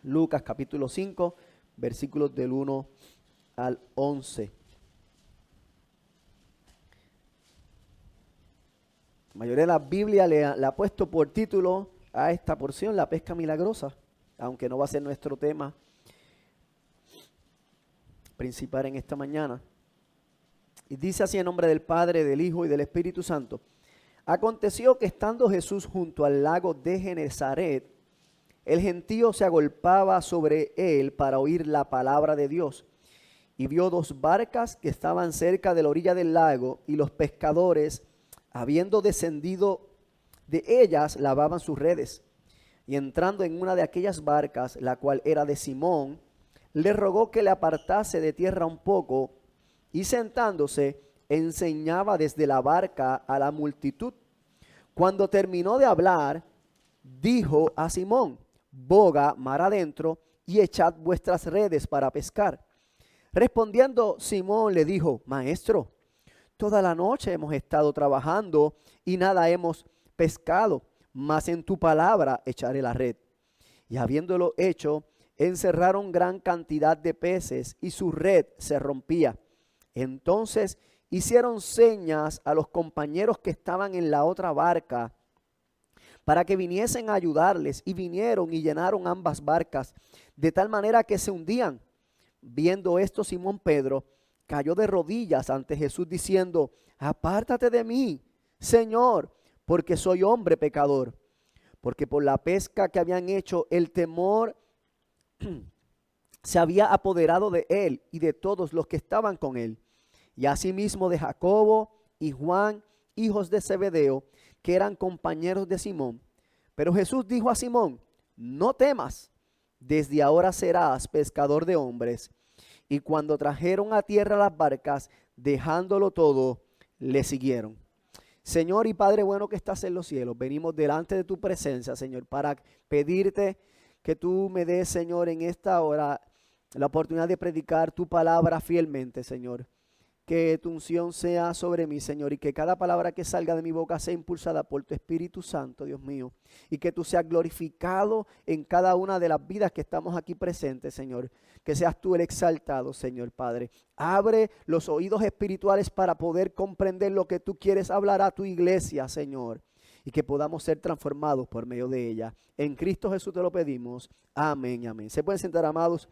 Lucas capítulo 5, versículos del 1 al 11. La mayoría de la Biblia le ha puesto por título a esta porción la pesca milagrosa, aunque no va a ser nuestro tema principal en esta mañana. Y dice así en nombre del Padre, del Hijo y del Espíritu Santo. Aconteció que estando Jesús junto al lago de Genezaret, el gentío se agolpaba sobre él para oír la palabra de Dios. Y vio dos barcas que estaban cerca de la orilla del lago, y los pescadores, habiendo descendido de ellas, lavaban sus redes. Y entrando en una de aquellas barcas, la cual era de Simón, le rogó que le apartase de tierra un poco, y sentándose, enseñaba desde la barca a la multitud. Cuando terminó de hablar, dijo a Simón: boga mar adentro y echad vuestras redes para pescar. Respondiendo Simón le dijo: Maestro, toda la noche hemos estado trabajando y nada hemos pescado, mas en tu palabra echaré la red. Y habiéndolo hecho, encerraron gran cantidad de peces y su red se rompía. Entonces hicieron señas a los compañeros que estaban en la otra barca para que viniesen a ayudarles, y vinieron y llenaron ambas barcas, de tal manera que se hundían. Viendo esto, Simón Pedro cayó de rodillas ante Jesús diciendo: apártate de mí, Señor, porque soy hombre pecador. Porque por la pesca que habían hecho, el temor se había apoderado de él y de todos los que estaban con él. Y asimismo de Jacobo y Juan, hijos de Zebedeo, que eran compañeros de Simón. Pero Jesús dijo a Simón: no temas, desde ahora serás pescador de hombres. Y cuando trajeron a tierra las barcas, dejándolo todo, le siguieron. Señor y Padre bueno que estás en los cielos, venimos delante de tu presencia, Señor, para pedirte que tú me des, Señor, en esta hora la oportunidad de predicar tu palabra fielmente, Señor. Que tu unción sea sobre mí, Señor, y que cada palabra que salga de mi boca sea impulsada por tu Espíritu Santo, Dios mío, y que tú seas glorificado en cada una de las vidas que estamos aquí presentes, Señor. Que seas tú el exaltado, Señor Padre. Abre los oídos espirituales para poder comprender lo que tú quieres hablar a tu iglesia, Señor, y que podamos ser transformados por medio de ella. En Cristo Jesús te lo pedimos. Amén, amén. ¿Se pueden sentar, amados?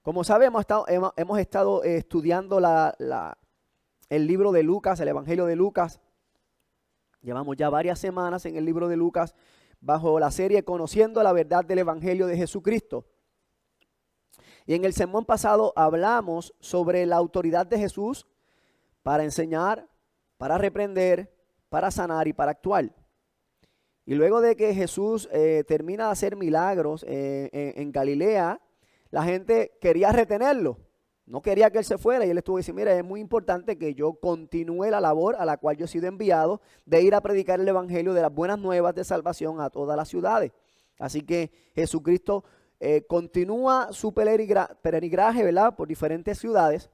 Como sabemos, hemos estado estudiando el libro de Lucas, el Evangelio de Lucas. Llevamos ya varias semanas en el libro de Lucas bajo la serie Conociendo la verdad del Evangelio de Jesucristo. Y en el sermón pasado hablamos sobre la autoridad de Jesús para enseñar, para reprender, para sanar y para actuar. Y luego de que Jesús termina de hacer milagros en Galilea, la gente quería retenerlo, no quería que él se fuera, y él estuvo diciendo: mira, es muy importante que yo continúe la labor a la cual yo he sido enviado, de ir a predicar el evangelio de las buenas nuevas de salvación a todas las ciudades. Así que Jesucristo continúa su peregrinaje, ¿verdad?, por diferentes ciudades,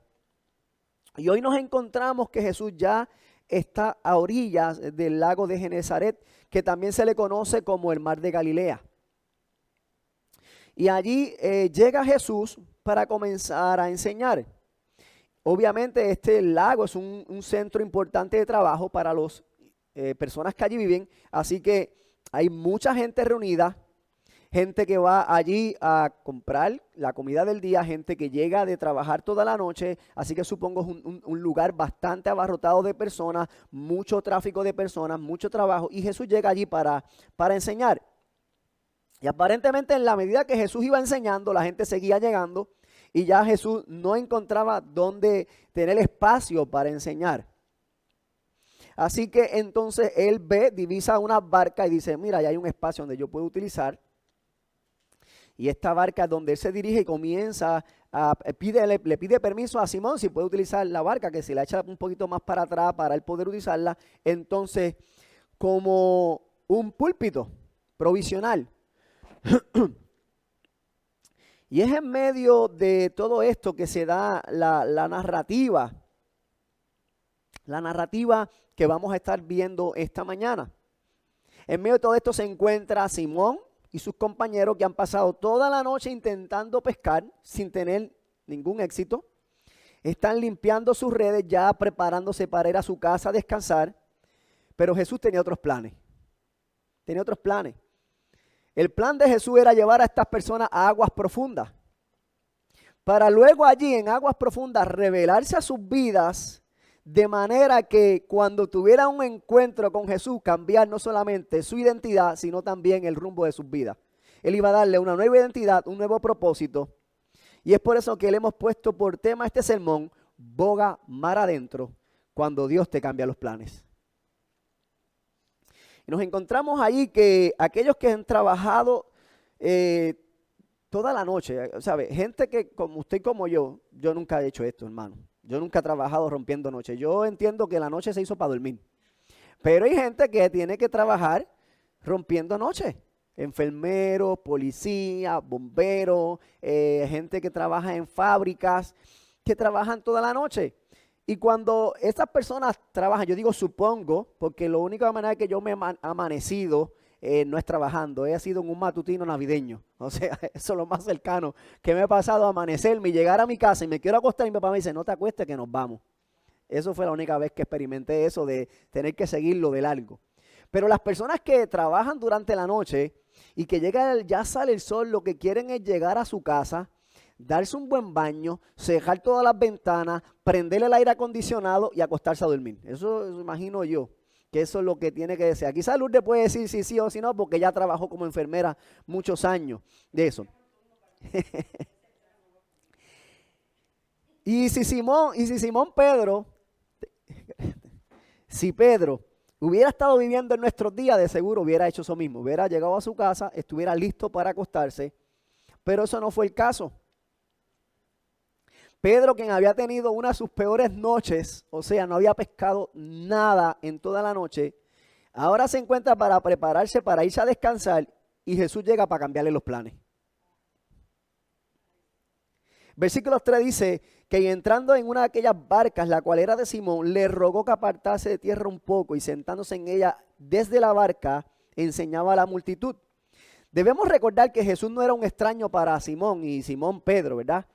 y hoy nos encontramos que Jesús ya está a orillas del lago de Genezaret, que también se le conoce como el mar de Galilea. Y allí llega Jesús para comenzar a enseñar. Obviamente este lago es un centro importante de trabajo para las personas que allí viven. Así que hay mucha gente reunida, gente que va allí a comprar la comida del día, gente que llega de trabajar toda la noche. Así que supongo es un lugar bastante abarrotado de personas, mucho tráfico de personas, mucho trabajo. Y Jesús llega allí para enseñar. Y aparentemente en la medida que Jesús iba enseñando, la gente seguía llegando y ya Jesús no encontraba dónde tener espacio para enseñar. Así que entonces él divisa una barca y dice: mira, ya hay un espacio donde yo puedo utilizar. Y esta barca es donde él se dirige y comienza le pide permiso a Simón si puede utilizar la barca, que si la echa un poquito más para atrás para él poder utilizarla, entonces como un púlpito provisional. Y es en medio de todo esto que se da la narrativa que vamos a estar viendo esta mañana. En medio de todo esto se encuentra Simón, y sus compañeros, que han pasado toda la noche intentando pescar sin tener ningún éxito, están limpiando sus redes, ya preparándose para ir a su casa a descansar, pero Jesús tenía otros planes. Tenía otros planes. El plan de Jesús era llevar a estas personas a aguas profundas, para luego allí en aguas profundas revelarse a sus vidas, de manera que cuando tuviera un encuentro con Jesús, cambiar no solamente su identidad, sino también el rumbo de sus vidas. Él iba a darle una nueva identidad, un nuevo propósito. Y es por eso que le hemos puesto por tema a este sermón, boga mar adentro, cuando Dios te cambia los planes. Y nos encontramos ahí que aquellos que han trabajado toda la noche, ¿sabe? Gente que como usted y como yo nunca he hecho esto, hermano. Yo nunca he trabajado rompiendo noche. Yo entiendo que la noche se hizo para dormir. Pero hay gente que tiene que trabajar rompiendo noche. Enfermeros, policías, bomberos, gente que trabaja en fábricas, que trabajan toda la noche. Y cuando estas personas trabajan, yo digo supongo, porque la única manera que yo me he amanecido no es trabajando, he sido en un matutino navideño. O sea, eso es lo más cercano que me ha pasado, a amanecerme y llegar a mi casa y me quiero acostar y mi papá me dice, no te acuestes que nos vamos. Eso fue la única vez que experimenté eso de tener que seguirlo de largo. Pero las personas que trabajan durante la noche y que ya sale el sol, lo que quieren es llegar a su casa, darse un buen baño, cerrar todas las ventanas, prender el aire acondicionado y acostarse a dormir. Eso imagino yo, que eso es lo que tiene que desear. Quizás Lourdes puede decir si sí o si no, porque ya trabajó como enfermera muchos años de eso. Si Pedro hubiera estado viviendo en nuestros días, de seguro hubiera hecho eso mismo. Hubiera llegado a su casa, estuviera listo para acostarse, pero eso no fue el caso. Pedro, quien había tenido una de sus peores noches, o sea, no había pescado nada en toda la noche, ahora se encuentra para prepararse para irse a descansar y Jesús llega para cambiarle los planes. Versículo 3 dice que entrando en una de aquellas barcas, la cual era de Simón, le rogó que apartase de tierra un poco y sentándose en ella desde la barca, enseñaba a la multitud. Debemos recordar que Jesús no era un extraño para Simón y Simón Pedro, ¿verdad?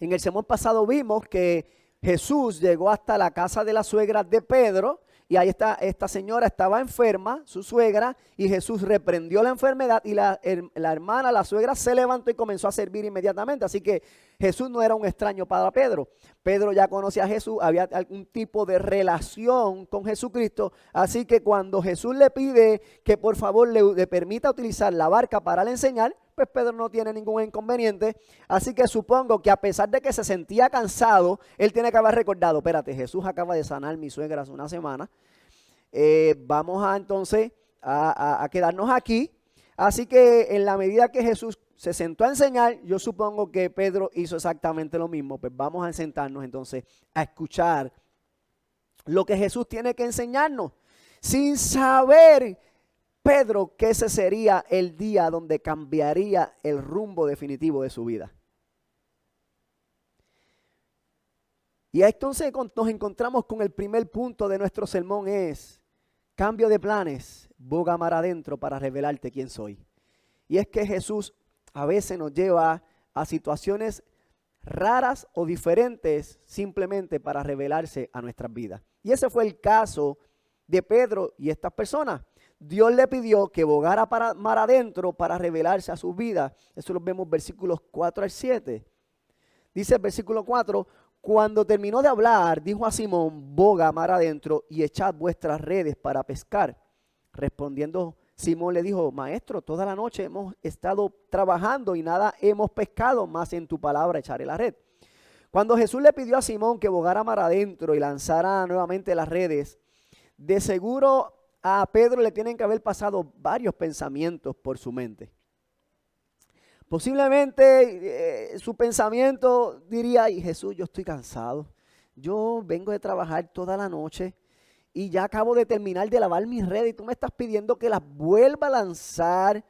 En el sermón pasado vimos que Jesús llegó hasta la casa de la suegra de Pedro y ahí está, esta señora estaba enferma, su suegra, y Jesús reprendió la enfermedad y la hermana, la suegra, se levantó y comenzó a servir inmediatamente. Así que Jesús no era un extraño para Pedro. Pedro ya conocía a Jesús, había algún tipo de relación con Jesucristo. Así que cuando Jesús le pide que por favor le permita utilizar la barca para le enseñar, pues Pedro no tiene ningún inconveniente. Así que supongo que a pesar de que se sentía cansado, él tiene que haber recordado, espérate, Jesús acaba de sanar mi suegra hace una semana. Vamos a entonces a quedarnos aquí. Así que en la medida que Jesús se sentó a enseñar, yo supongo que Pedro hizo exactamente lo mismo. Pues vamos a sentarnos entonces a escuchar lo que Jesús tiene que enseñarnos, sin saber Pedro que ese sería el día donde cambiaría el rumbo definitivo de su vida. Y entonces nos encontramos con el primer punto de nuestro sermón, es cambio de planes, boga mar adentro para revelarte quién soy. Y es que Jesús a veces nos lleva a situaciones raras o diferentes simplemente para revelarse a nuestras vidas. Y ese fue el caso de Pedro y estas personas. Dios le pidió que bogara para mar adentro para revelarse a sus vidas. Eso lo vemos versículos 4 al 7. Dice el versículo 4, cuando terminó de hablar, dijo a Simón, boga mar adentro y echad vuestras redes para pescar. Respondiendo Simón le dijo, maestro, toda la noche hemos estado trabajando y nada hemos pescado, más en tu palabra echaré la red. Cuando Jesús le pidió a Simón que bogara mar adentro y lanzara nuevamente las redes, de seguro a Pedro le tienen que haber pasado varios pensamientos por su mente. Posiblemente su pensamiento diría, ay Jesús, yo estoy cansado, yo vengo de trabajar toda la noche y ya acabo de terminar de lavar mis redes y tú me estás pidiendo que las vuelva a lanzar.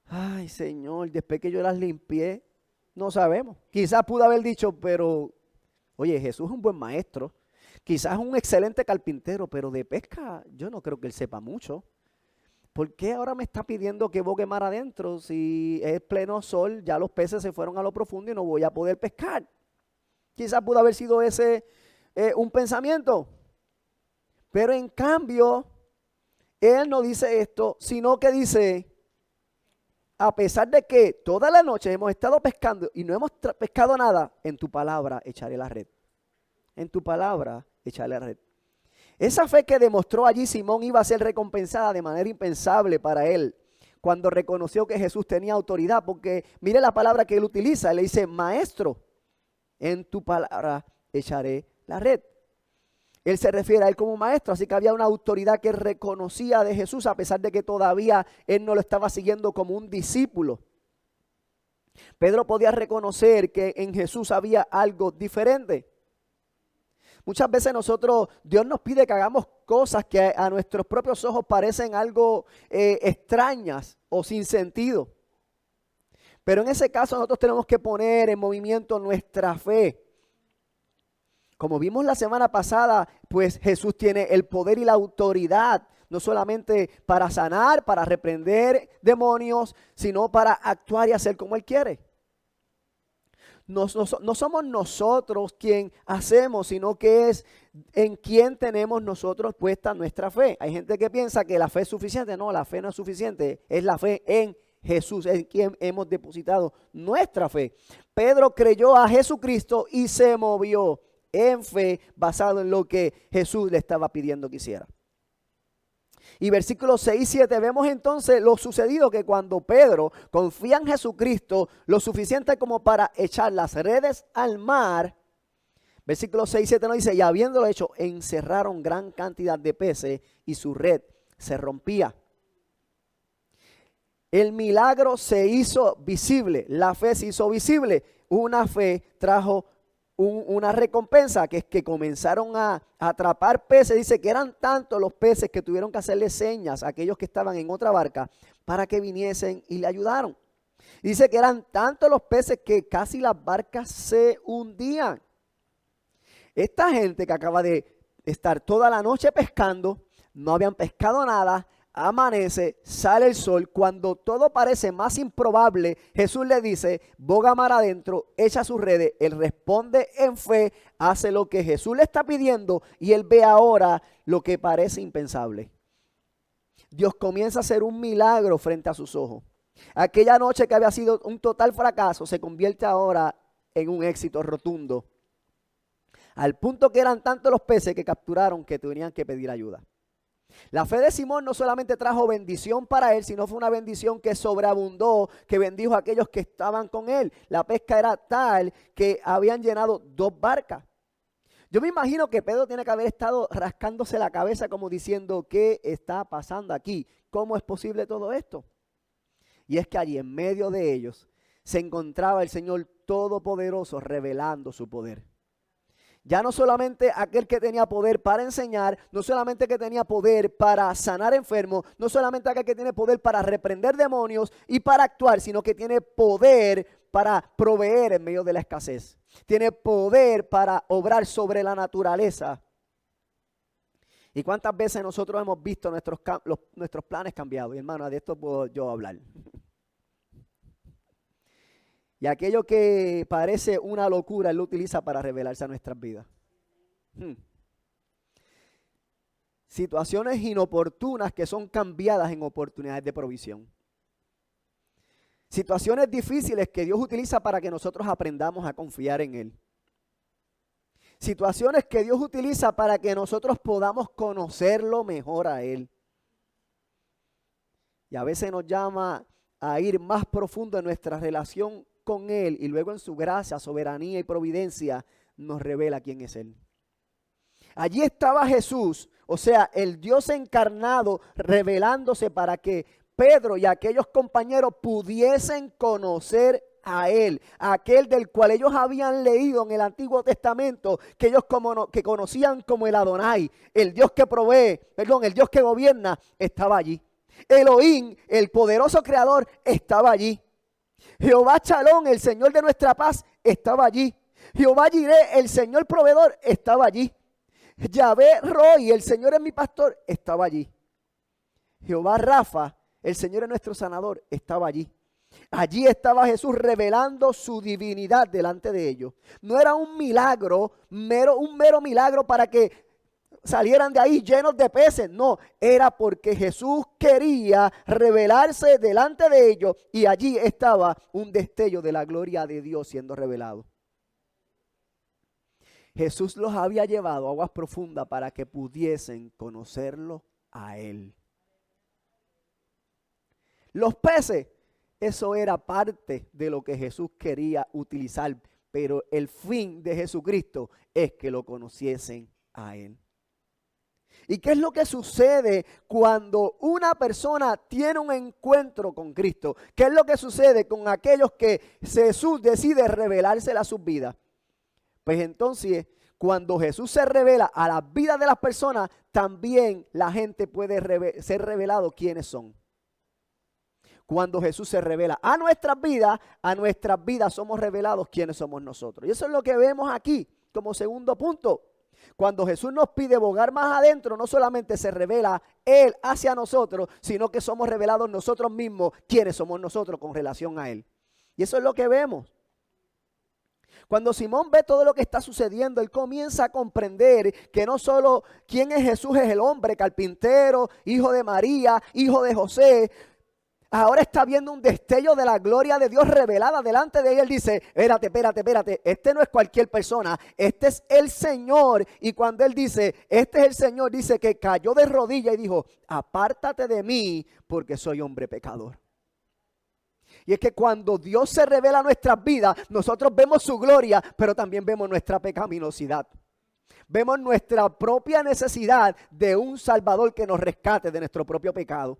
Ay Señor, después que yo las limpié, no sabemos. Quizás pudo haber dicho, pero oye, Jesús es un buen maestro. Quizás es un excelente carpintero, pero de pesca yo no creo que él sepa mucho. ¿por qué ahora me está pidiendo que bogue mar adentro? Si es pleno sol, ya los peces se fueron a lo profundo y no voy a poder pescar. Quizás pudo haber sido ese un pensamiento. Pero en cambio, él no dice esto, sino que dice, a pesar de que toda la noche hemos estado pescando y no hemos pescado nada, en tu palabra echaré la red. En tu palabra echaré la red. Esa fe que demostró allí Simón iba a ser recompensada de manera impensable para él cuando reconoció que Jesús tenía autoridad, porque mire la palabra que él utiliza, le dice, maestro, en tu palabra echaré la red. Él se refiere a él como maestro, así que había una autoridad que reconocía de Jesús a pesar de que todavía él no lo estaba siguiendo como un discípulo. Pedro podía reconocer que en Jesús había algo diferente. Muchas veces Dios nos pide que hagamos cosas que a nuestros propios ojos parecen algo extrañas o sin sentido. Pero en ese caso nosotros tenemos que poner en movimiento nuestra fe. Como vimos la semana pasada, pues Jesús tiene el poder y la autoridad, no solamente para sanar, para reprender demonios, sino para actuar y hacer como Él quiere. No somos nosotros quien hacemos, sino que es en quien tenemos nosotros puesta nuestra fe. Hay gente que piensa que la fe es suficiente. No, la fe no es suficiente, es la fe en Jesús, en quien hemos depositado nuestra fe. Pedro creyó a Jesucristo y se movió en fe basado en lo que Jesús le estaba pidiendo que hiciera. Y versículos 6 y 7 vemos entonces lo sucedido, que cuando Pedro confía en Jesucristo lo suficiente como para echar las redes al mar, versículos 6 y 7 nos dice, y habiéndolo hecho, encerraron gran cantidad de peces y su red se rompía. El milagro se hizo visible, la fe se hizo visible, una fe trajo una recompensa, que es que comenzaron a atrapar peces. Dice que eran tantos los peces que tuvieron que hacerle señas a aquellos que estaban en otra barca para que viniesen y le ayudaron. Dice que eran tantos los peces que casi las barcas se hundían. Esta gente que acaba de estar toda la noche pescando, no habían pescado nada, amanece, sale el sol, cuando todo parece más improbable, Jesús le dice, boga mar adentro, echa sus redes. Él responde en fe, hace lo que Jesús le está pidiendo y él ve ahora lo que parece impensable. Dios comienza a hacer un milagro frente a sus ojos. Aquella noche que había sido un total fracaso se convierte ahora en un éxito rotundo, al punto que eran tantos los peces que capturaron que tenían que pedir ayuda. La fe de Simón no solamente trajo bendición para él, sino fue una bendición que sobreabundó, que bendijo a aquellos que estaban con él. La pesca era tal que habían llenado 2 barcas. Yo me imagino que Pedro tiene que haber estado rascándose la cabeza como diciendo, ¿qué está pasando aquí? ¿Cómo es posible todo esto? Y es que allí en medio de ellos se encontraba el Señor Todopoderoso revelando su poder. Ya no solamente aquel que tenía poder para enseñar, no solamente que tenía poder para sanar enfermos, no solamente aquel que tiene poder para reprender demonios y para actuar, sino que tiene poder para proveer en medio de la escasez. Tiene poder para obrar sobre la naturaleza. ¿Y cuántas veces nosotros hemos visto nuestros planes cambiados? Y hermano, de esto puedo yo hablar. Y aquello que parece una locura, Él lo utiliza para revelarse a nuestras vidas. Situaciones inoportunas que son cambiadas en oportunidades de provisión. Situaciones difíciles que Dios utiliza para que nosotros aprendamos a confiar en Él. Situaciones que Dios utiliza para que nosotros podamos conocerlo mejor a Él. Y a veces nos llama a ir más profundo en nuestra relación con Él y luego en su gracia, soberanía y providencia nos revela quién es Él. Allí estaba Jesús, o sea, el Dios encarnado revelándose para que Pedro y aquellos compañeros pudiesen conocer a Él, aquel del cual ellos habían leído en el Antiguo Testamento, que ellos que conocían como el Adonai, el Dios que provee, el Dios que gobierna, estaba allí. Elohim, el poderoso creador, estaba allí. Jehová Chalón, el Señor de nuestra paz, estaba allí. Jehová Jireh, el Señor proveedor, estaba allí. Yahvé Roy, el Señor es mi pastor, estaba allí. Jehová Rafa, el Señor es nuestro sanador, estaba allí. Allí estaba Jesús revelando su divinidad delante de ellos. No era un milagro, un mero milagro para que salieran de ahí llenos de peces. No, era porque Jesús quería revelarse delante de ellos y allí estaba un destello de la gloria de Dios siendo revelado. Jesús los había llevado a aguas profundas para que pudiesen conocerlo a Él. Los peces, eso era parte de lo que Jesús quería utilizar, pero el fin de Jesucristo es que lo conociesen a Él. ¿Y qué es lo que sucede cuando una persona tiene un encuentro con Cristo? ¿Qué es lo que sucede con aquellos que Jesús decide revelársela a sus vidas? Pues entonces, cuando Jesús se revela a las vidas de las personas, también la gente puede ser revelado quiénes son. Cuando Jesús se revela a nuestras vidas somos revelados quiénes somos nosotros. Y eso es lo que vemos aquí como segundo punto. Cuando Jesús nos pide bogar más adentro, no solamente se revela Él hacia nosotros, sino que somos revelados nosotros mismos quiénes somos nosotros con relación a Él. Y eso es lo que vemos. Cuando Simón ve todo lo que está sucediendo, él comienza a comprender que no solo quién es Jesús es el hombre, carpintero, hijo de María, hijo de José. Ahora está viendo un destello de la gloria de Dios revelada delante de él. Él dice, espérate, este no es cualquier persona, este es el Señor. Y cuando él dice, este es el Señor, dice que cayó de rodillas y dijo, apártate de mí porque soy hombre pecador. Y es que cuando Dios se revela a nuestras vidas, nosotros vemos su gloria, pero también vemos nuestra pecaminosidad. Vemos nuestra propia necesidad de un Salvador que nos rescate de nuestro propio pecado.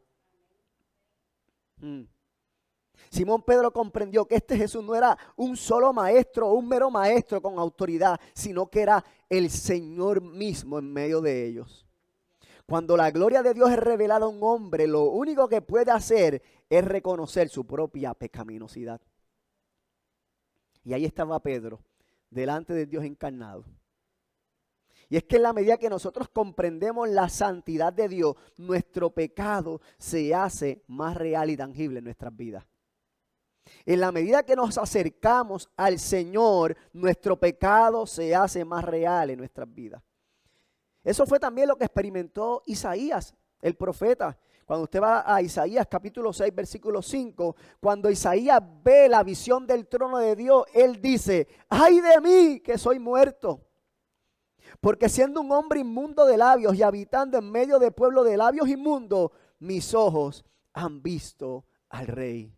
Simón Pedro comprendió que este Jesús no era un solo maestro o un mero maestro con autoridad, sino que era el Señor mismo en medio de ellos. Cuando la gloria de Dios es revelada a un hombre, lo único que puede hacer es reconocer su propia pecaminosidad. Y ahí estaba Pedro, delante de Dios encarnado. Y es que en la medida que nosotros comprendemos la santidad de Dios, nuestro pecado se hace más real y tangible en nuestras vidas. En la medida que nos acercamos al Señor, nuestro pecado se hace más real en nuestras vidas. Eso fue también lo que experimentó Isaías, el profeta. Cuando usted va a Isaías capítulo 6, versículo 5, cuando Isaías ve la visión del trono de Dios, él dice, ¡ay de mí que soy muerto! Porque siendo un hombre inmundo de labios y habitando en medio de pueblo de labios inmundos, mis ojos han visto al Rey.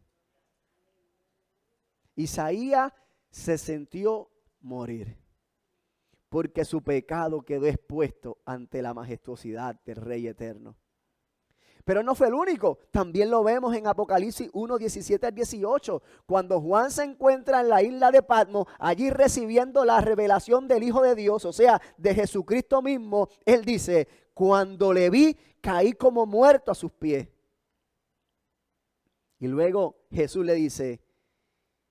Isaías se sintió morir, porque su pecado quedó expuesto ante la majestuosidad del Rey eterno. Pero no fue el único, también lo vemos en Apocalipsis 1, 17 al 18, cuando Juan se encuentra en la isla de Patmos, allí recibiendo la revelación del Hijo de Dios, o sea, de Jesucristo mismo. Él dice, cuando le vi, caí como muerto a sus pies. Y luego Jesús le dice,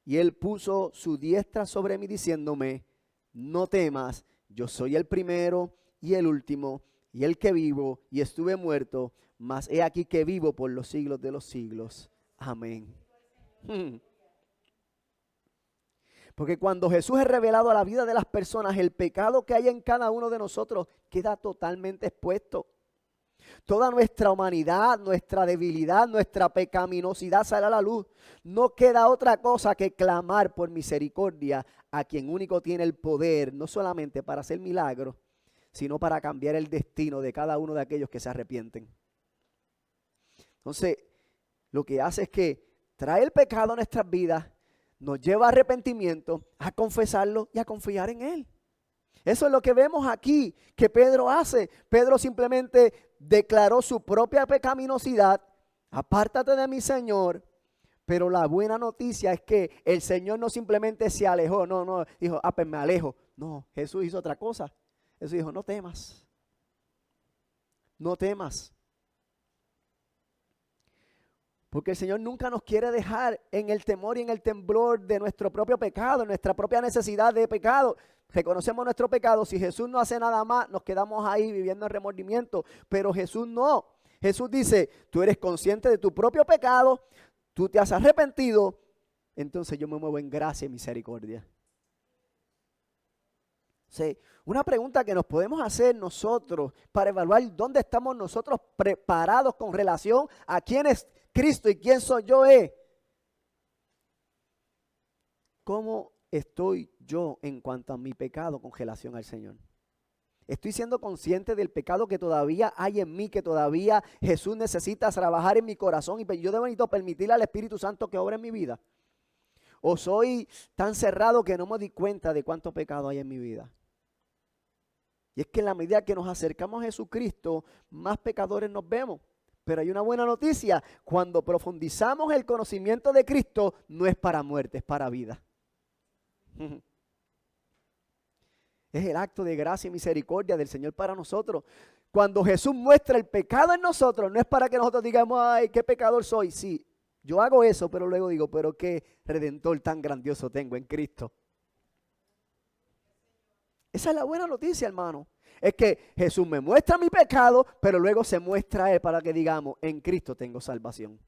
y él puso su diestra sobre mí diciéndome, no temas, yo soy el primero y el último y el que vivo y estuve muerto, mas he aquí que vivo por los siglos de los siglos. Amén. Porque cuando Jesús es revelado a la vida de las personas, el pecado que hay en cada uno de nosotros queda totalmente expuesto. Toda nuestra humanidad, nuestra debilidad, nuestra pecaminosidad sale a la luz. No queda otra cosa que clamar por misericordia a quien único tiene el poder, no solamente para hacer milagros, sino para cambiar el destino de cada uno de aquellos que se arrepienten. Entonces, lo que hace es que trae el pecado a nuestras vidas, nos lleva a arrepentimiento, a confesarlo y a confiar en Él. Eso es lo que vemos aquí que Pedro hace. Pedro simplemente declaró su propia pecaminosidad. Apártate de mí, Señor. Pero la buena noticia es que el Señor no simplemente se alejó. No, dijo, pues me alejo. No, Jesús hizo otra cosa. Jesús dijo, no temas. No temas. Porque el Señor nunca nos quiere dejar en el temor y en el temblor de nuestro propio pecado, nuestra propia necesidad de pecado. Reconocemos nuestro pecado. Si Jesús no hace nada más, nos quedamos ahí viviendo en remordimiento. Pero Jesús no. Jesús dice, tú eres consciente de tu propio pecado, tú te has arrepentido, entonces yo me muevo en gracia y misericordia. Sí, una pregunta que nos podemos hacer nosotros para evaluar dónde estamos nosotros preparados con relación a quién es Cristo y quién soy yo es, ¿cómo estoy yo en cuanto a mi pecado con relación al Señor? Estoy siendo consciente del pecado que todavía hay en mí, que todavía Jesús necesita trabajar en mi corazón y yo debo permitirle al Espíritu Santo que obre en mi vida. ¿O soy tan cerrado que no me di cuenta de cuánto pecado hay en mi vida? Y es que en la medida que nos acercamos a Jesucristo, más pecadores nos vemos. Pero hay una buena noticia, cuando profundizamos el conocimiento de Cristo, no es para muerte, es para vida. Es el acto de gracia y misericordia del Señor para nosotros. Cuando Jesús muestra el pecado en nosotros, no es para que nosotros digamos, ay, qué pecador soy. Sí, yo hago eso, pero luego digo, pero qué redentor tan grandioso tengo en Cristo. Esa es la buena noticia, hermano. Es que Jesús me muestra mi pecado, pero luego se muestra a Él para que digamos, en Cristo tengo salvación.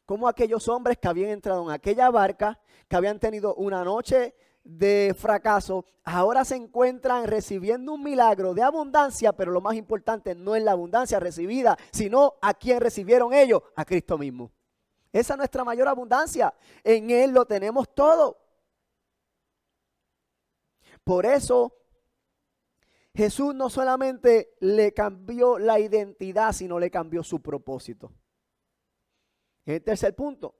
Como aquellos hombres que habían entrado en aquella barca, que habían tenido una noche de fracaso, ahora se encuentran recibiendo un milagro de abundancia, pero lo más importante no es la abundancia recibida, sino a quién recibieron ellos, a Cristo mismo. Esa es nuestra mayor abundancia, en Él lo tenemos todo. Por eso Jesús no solamente le cambió la identidad, sino le cambió su propósito. El tercer punto,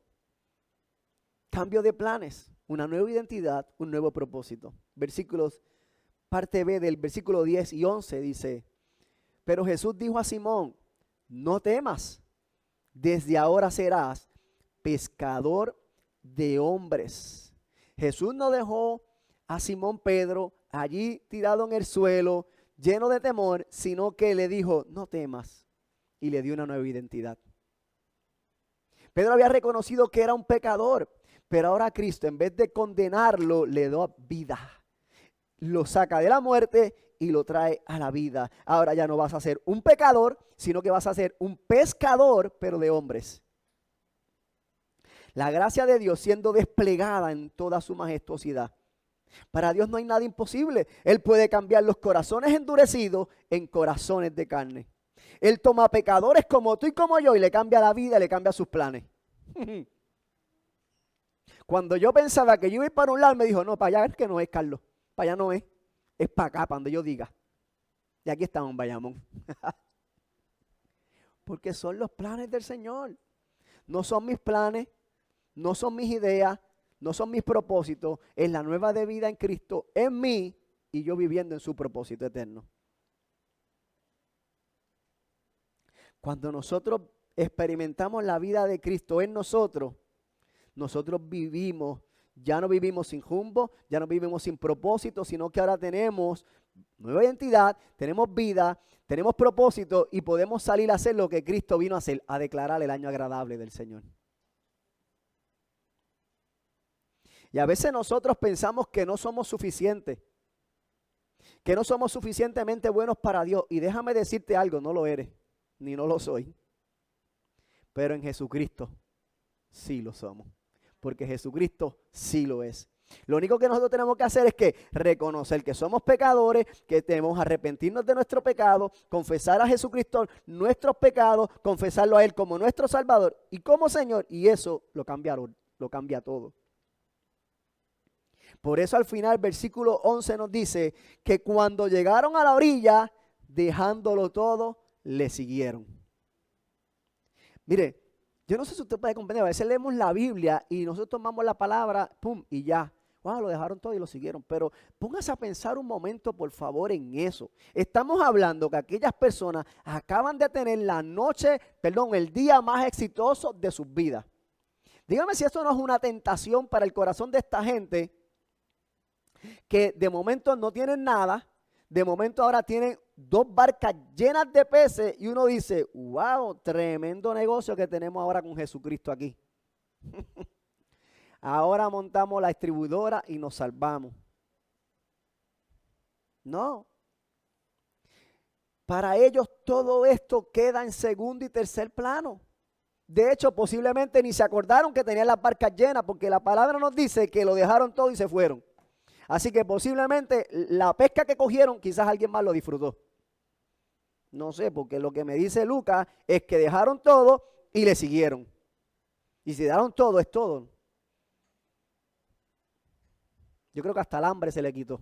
cambio de planes, una nueva identidad, un nuevo propósito. Parte B del versículo 10 y 11 dice, pero Jesús dijo a Simón, no temas, desde ahora serás pescador de hombres. Jesús no dejó a Simón Pedro allí tirado en el suelo, lleno de temor, sino que le dijo, no temas, y le dio una nueva identidad. Pedro había reconocido que era un pecador, pero ahora Cristo, en vez de condenarlo, le da vida. Lo saca de la muerte y lo trae a la vida. Ahora ya no vas a ser un pecador, sino que vas a ser un pescador, pero de hombres. La gracia de Dios siendo desplegada en toda su majestuosidad. Para Dios no hay nada imposible. Él puede cambiar los corazones endurecidos en corazones de carne. Él toma pecadores como tú y como yo y le cambia la vida, le cambia sus planes. Cuando yo pensaba que yo iba a ir para un lado, me dijo, no, para allá es que no es, Carlos. Para allá no es para acá, para donde yo diga. Y aquí estamos en Bayamón. Porque son los planes del Señor. No son mis planes, no son mis ideas, no son mis propósitos. Es la nueva de vida en Cristo, en mí, y yo viviendo en su propósito eterno. Cuando nosotros experimentamos la vida de Cristo en nosotros, nosotros vivimos, ya no vivimos sin rumbo, ya no vivimos sin propósito, sino que ahora tenemos nueva identidad, tenemos vida, tenemos propósito y podemos salir a hacer lo que Cristo vino a hacer, a declarar el año agradable del Señor. Y a veces nosotros pensamos que no somos suficientes, que no somos suficientemente buenos para Dios. Y déjame decirte algo, no lo eres, ni no lo soy. Pero en Jesucristo sí lo somos, porque Jesucristo sí lo es. Lo único que nosotros tenemos que hacer es que reconocer que somos pecadores, que tenemos que arrepentirnos de nuestro pecado, confesar a Jesucristo nuestros pecados, confesarlo a Él como nuestro Salvador y como Señor, y eso lo cambia todo. Por eso al final, versículo 11 nos dice que cuando llegaron a la orilla, dejándolo todo, le siguieron. Mire, yo no sé si usted puede comprender, a veces leemos la Biblia y nosotros tomamos la palabra, pum, y ya. Wow, lo dejaron todo y lo siguieron. Pero póngase a pensar un momento, por favor, en eso. Estamos hablando que aquellas personas acaban de tener el día más exitoso de sus vidas. Dígame si esto no es una tentación para el corazón de esta gente que de momento no tienen nada, de momento ahora tienen 2 barcas llenas de peces y uno dice, wow, tremendo negocio que tenemos ahora con Jesucristo aquí. Ahora montamos la distribuidora y nos salvamos. No. Para ellos todo esto queda en segundo y tercer plano. De hecho, posiblemente ni se acordaron que tenían las barcas llenas, porque la palabra nos dice que lo dejaron todo y se fueron. Así que posiblemente la pesca que cogieron, quizás alguien más lo disfrutó. No sé, porque lo que me dice Lucas es que dejaron todo y le siguieron. Y si dejaron todo, es todo. Yo creo que hasta el hambre se le quitó.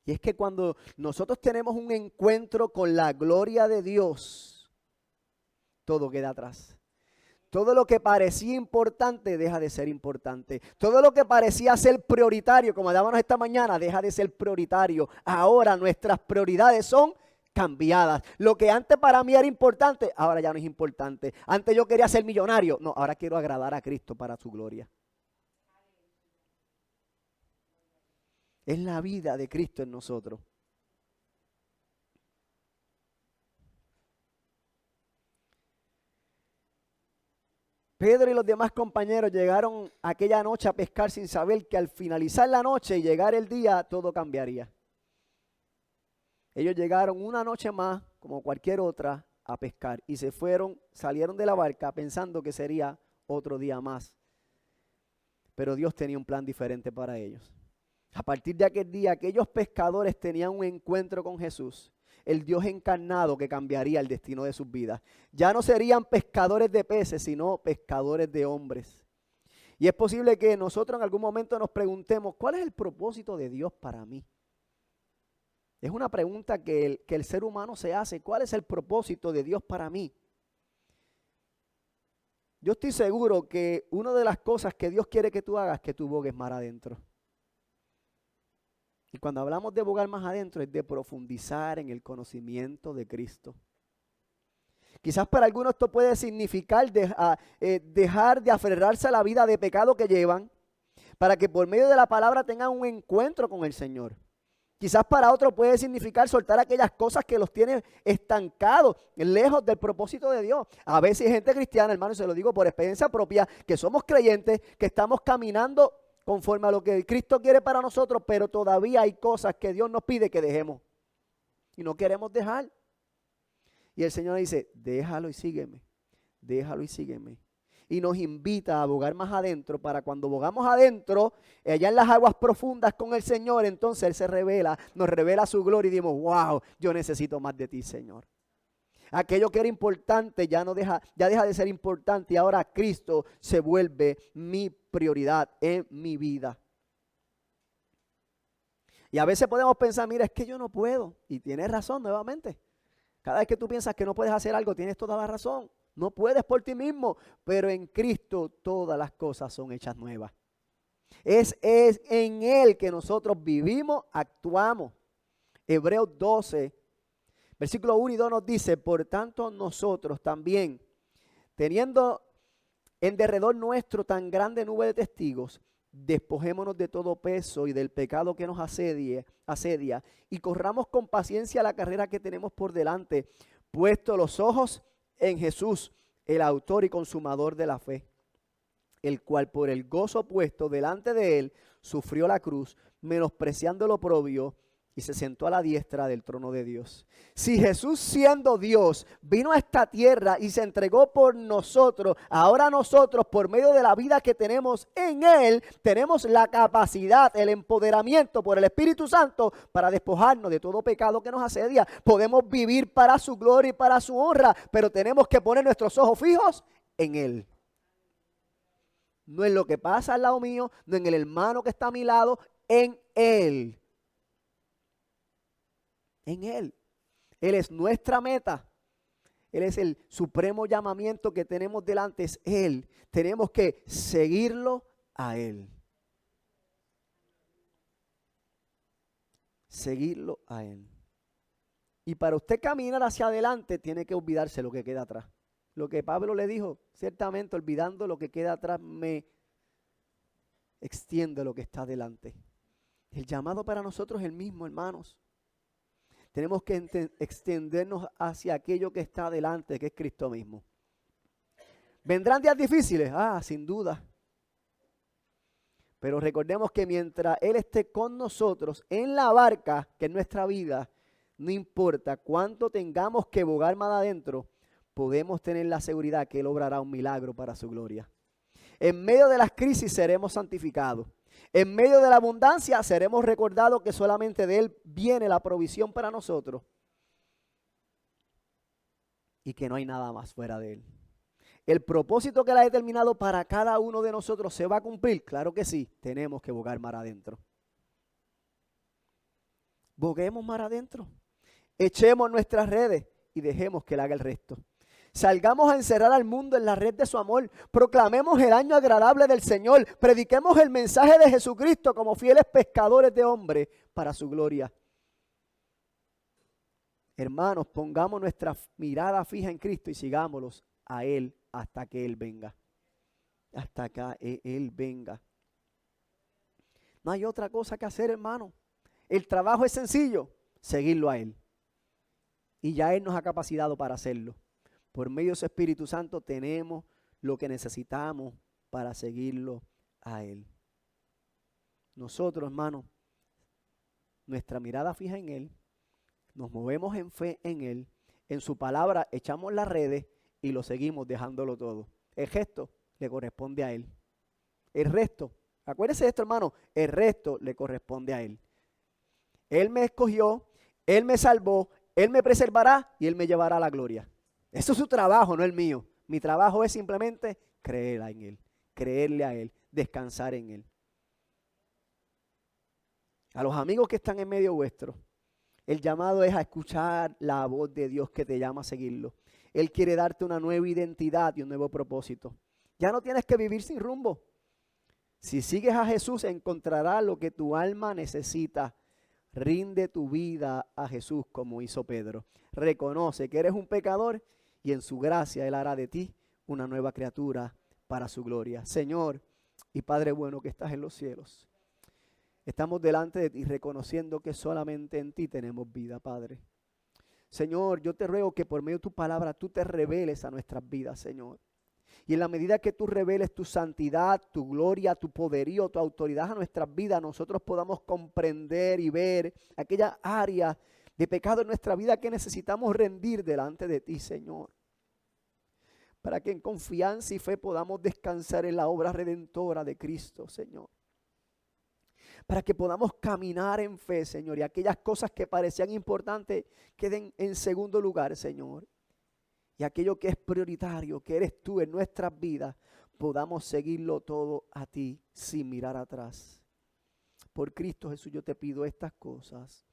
Y es que cuando nosotros tenemos un encuentro con la gloria de Dios, todo queda atrás. Todo lo que parecía importante deja de ser importante. Todo lo que parecía ser prioritario, como hablábamos esta mañana, deja de ser prioritario. Ahora nuestras prioridades son cambiadas. Lo que antes para mí era importante, ahora ya no es importante. Antes yo quería ser millonario. No, ahora quiero agradar a Cristo para su gloria. Es la vida de Cristo en nosotros. Pedro y los demás compañeros llegaron aquella noche a pescar sin saber que al finalizar la noche y llegar el día todo cambiaría. Ellos llegaron una noche más, como cualquier otra, a pescar y se fueron, salieron de la barca pensando que sería otro día más. Pero Dios tenía un plan diferente para ellos. A partir de aquel día, aquellos pescadores tenían un encuentro con Jesús, el Dios encarnado que cambiaría el destino de sus vidas. Ya no serían pescadores de peces, sino pescadores de hombres. Y es posible que nosotros en algún momento nos preguntemos, ¿cuál es el propósito de Dios para mí? Es una pregunta que el ser humano se hace. ¿Cuál es el propósito de Dios para mí? Yo estoy seguro que una de las cosas que Dios quiere que tú hagas es que tú bogues más adentro. Y cuando hablamos de bogar más adentro es de profundizar en el conocimiento de Cristo. Quizás para algunos esto puede significar dejar de aferrarse a la vida de pecado que llevan para que por medio de la palabra tengan un encuentro con el Señor. Quizás para otros puede significar soltar aquellas cosas que los tienen estancados, lejos del propósito de Dios. A veces hay gente cristiana, hermano, se lo digo por experiencia propia, que somos creyentes, que estamos caminando conforme a lo que Cristo quiere para nosotros, pero todavía hay cosas que Dios nos pide que dejemos. Y no queremos dejar. Y el Señor dice, déjalo y sígueme, déjalo y sígueme. Y nos invita a bogar más adentro, para cuando bogamos adentro, allá en las aguas profundas con el Señor, entonces Él se revela, nos revela su gloria y decimos, wow, yo necesito más de ti, Señor. Aquello que era importante ya deja de ser importante y ahora Cristo se vuelve mi prioridad en mi vida. Y a veces podemos pensar, mira, es que yo no puedo. Y tienes razón nuevamente. Cada vez que tú piensas que no puedes hacer algo, tienes toda la razón. No puedes por ti mismo, pero en Cristo todas las cosas son hechas nuevas. Es en Él que nosotros vivimos, actuamos. Hebreos 12, versículo 1 y 2 nos dice, por tanto nosotros también, teniendo en derredor nuestro tan grande nube de testigos, despojémonos de todo peso y del pecado que nos asedia y corramos con paciencia la carrera que tenemos por delante, puesto los ojos en Jesús, el autor y consumador de la fe, el cual por el gozo puesto delante de él sufrió la cruz, menospreciando el oprobio, y se sentó a la diestra del trono de Dios. Si Jesús, siendo Dios, vino a esta tierra y se entregó por nosotros, ahora nosotros, por medio de la vida que tenemos en Él, tenemos la capacidad, el empoderamiento por el Espíritu Santo para despojarnos de todo pecado que nos asedia. Podemos vivir para su gloria y para su honra, pero tenemos que poner nuestros ojos fijos en Él. No en lo que pasa al lado mío, no en el hermano que está a mi lado, en Él. En Él. Él es nuestra meta. Él es el supremo llamamiento que tenemos delante. Es Él. Tenemos que seguirlo a Él. Seguirlo a Él. Y para usted caminar hacia adelante, tiene que olvidarse lo que queda atrás. Lo que Pablo le dijo, ciertamente olvidando lo que queda atrás, me extiende lo que está delante. El llamado para nosotros es el mismo, hermanos. Tenemos que extendernos hacia aquello que está delante, que es Cristo mismo. ¿Vendrán días difíciles? Sin duda. Pero recordemos que mientras Él esté con nosotros en la barca, que es nuestra vida, no importa cuánto tengamos que bogar más adentro, podemos tener la seguridad que Él obrará un milagro para su gloria. En medio de las crisis seremos santificados. En medio de la abundancia seremos recordados que solamente de Él viene la provisión para nosotros. Y que no hay nada más fuera de Él. ¿El propósito que Él ha determinado para cada uno de nosotros se va a cumplir? Claro que sí, tenemos que bogar mar adentro. Boguemos mar adentro. Echemos nuestras redes y dejemos que Él haga el resto. Salgamos a encerrar al mundo en la red de su amor. Proclamemos el año agradable del Señor. Prediquemos el mensaje de Jesucristo como fieles pescadores de hombres para su gloria. Hermanos, pongamos nuestra mirada fija en Cristo y sigámoslos a Él hasta que Él venga. Hasta que Él venga. No hay otra cosa que hacer, hermano. El trabajo es sencillo, seguirlo a Él. Y ya Él nos ha capacitado para hacerlo. Por medio de su Espíritu Santo tenemos lo que necesitamos para seguirlo a Él. Nosotros, hermano, nuestra mirada fija en Él, nos movemos en fe en Él, en su palabra echamos las redes y lo seguimos dejándolo todo. El gesto le corresponde a Él. El resto, acuérdese de esto, hermano, el resto le corresponde a Él. Él me escogió, Él me salvó, Él me preservará y Él me llevará a la gloria. Eso es su trabajo, no el mío. Mi trabajo es simplemente creer en Él, creerle a Él, descansar en Él. A los amigos que están en medio vuestro, el llamado es a escuchar la voz de Dios que te llama a seguirlo. Él quiere darte una nueva identidad y un nuevo propósito. Ya no tienes que vivir sin rumbo. Si sigues a Jesús, encontrarás lo que tu alma necesita. Rinde tu vida a Jesús como hizo Pedro. Reconoce que eres un pecador y en su gracia Él hará de ti una nueva criatura para su gloria. Señor y Padre bueno que estás en los cielos, estamos delante de ti reconociendo que solamente en ti tenemos vida, Padre. Señor, yo te ruego que por medio de tu palabra tú te reveles a nuestras vidas, Señor. Y en la medida que tú reveles tu santidad, tu gloria, tu poderío, tu autoridad a nuestras vidas, nosotros podamos comprender y ver aquella área de pecado en nuestra vida que necesitamos rendir delante de ti, Señor. Para que en confianza y fe podamos descansar en la obra redentora de Cristo, Señor. Para que podamos caminar en fe, Señor, y aquellas cosas que parecían importantes queden en segundo lugar, Señor. Y aquello que es prioritario, que eres tú en nuestras vidas, podamos seguirlo todo a ti sin mirar atrás. Por Cristo Jesús yo te pido estas cosas.